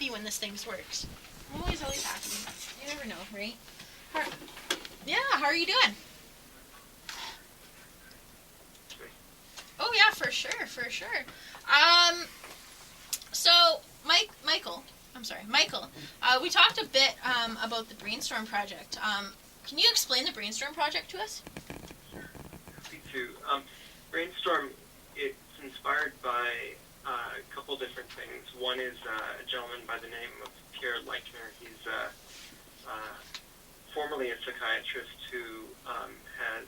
happy when this thing works. I'm always happy. You never know, right? How are you doing? Oh yeah, for sure. So Michael, we talked a bit about the Brainstorm Project. Can you explain the Brainstorm Project to us? Sure, happy to. Brainstorm, it's inspired by a couple different things. One is a gentleman by the name of Pierre Leichner. He's formerly a psychiatrist who has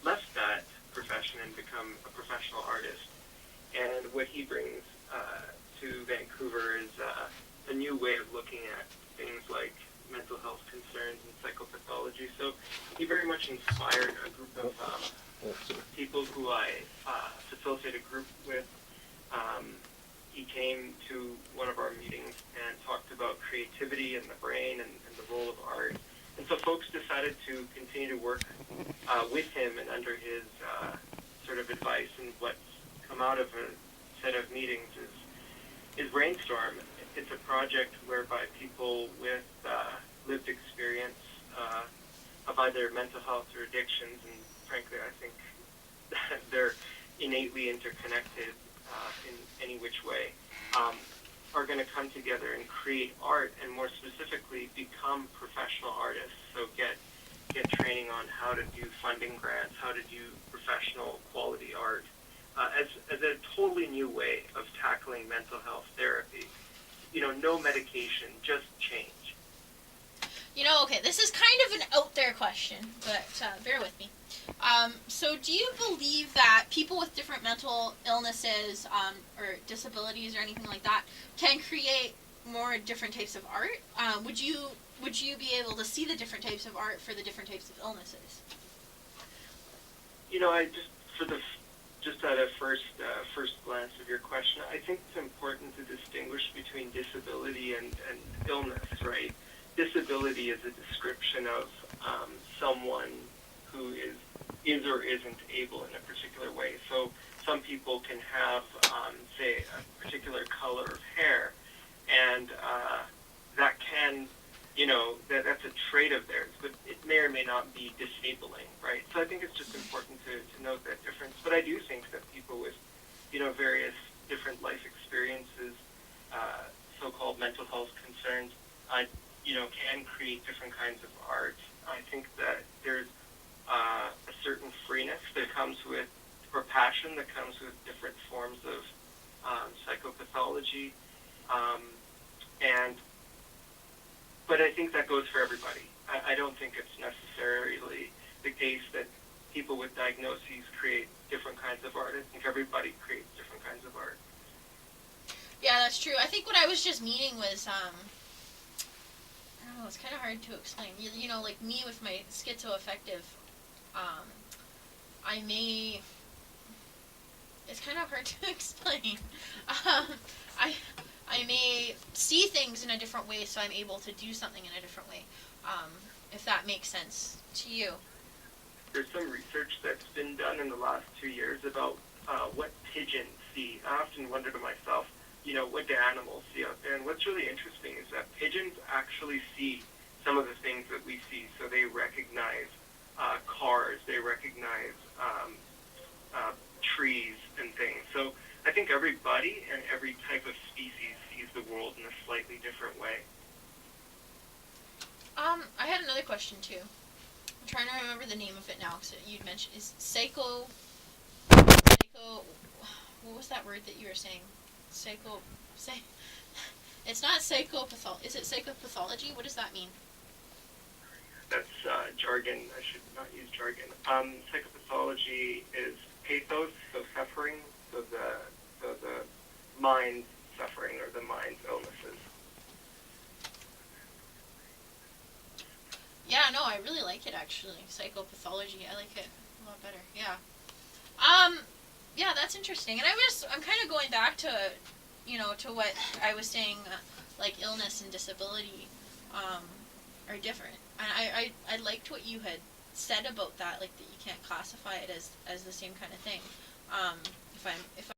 left that profession and become a professional artist. And what he brings to Vancouver is a new way of looking at things like mental health concerns and psychopathology. So he very much inspired a group of people who I facilitate a group with. He came to one of our meetings and talked about creativity and the brain and the role of art. And so folks decided to continue to work with him and under his sort of advice. And what's come out of a set of meetings is Brainstorm. It's a project whereby people with lived experience of either mental health or addictions, and frankly, I think that they're innately interconnected in any which way, are going to come together and create art, and more specifically, become professional artists. So get training on how to do funding grants, how to do professional quality art, as a totally new way of tackling mental health therapy. No medication, just change. Okay, this is kind of an out there question, but bear with me. So do you believe that people with different mental illnesses or disabilities or anything like that can create more different types of art? Would you be able to see the different types of art for the different types of illnesses? Just at a first glance of your question, I think it's important to distinguish between disability and illness, right? Disability is a description of someone who is or isn't able in a particular way. So some people can have, say, a particular color of hair, and that can, that's a trait of theirs, but it may or may not be disabling, right? So I think it's just important to note that difference. But I do think that people with, various different life experiences, so-called mental health concerns, can create different kinds of art. I think that there's a certain freeness that comes with, or passion that comes with different forms of psychopathology, but I think that goes for everybody. I don't think it's necessarily the case that people with diagnoses create different kinds of art. I think everybody creates different kinds of art. Yeah, that's true. I think what I was just meaning was, I don't know, it's kind of hard to explain. Like me with my schizoaffective, it's kind of hard to explain. I may see things in a different way, so I'm able to do something in a different way, if that makes sense to you. There's some research that's been done in the last 2 years about what pigeons see. I often wonder to myself, what do animals see out there? And what's really interesting is that pigeons actually see some of the things that we see. So they recognize cars, they recognize trees and things. So I think everybody and every type of species sees the world in a slightly different way. I had another question too. I'm trying to remember the name of it now, because you'd mentioned, is psycho, what was that word that you were saying? It's not psychopathology. Is it psychopathology? What does that mean? That's jargon. I should not use jargon. Psychopathology is pathos, so suffering, so the mind's suffering or the mind's illnesses. Yeah, no, I really like it actually. Psychopathology, I like it a lot better. Yeah. Yeah, that's interesting. And I'm kind of going back to, to what I was saying, like illness and disability, are different. And I liked what you had said about that, like that you can't classify it as the same kind of thing. If I'm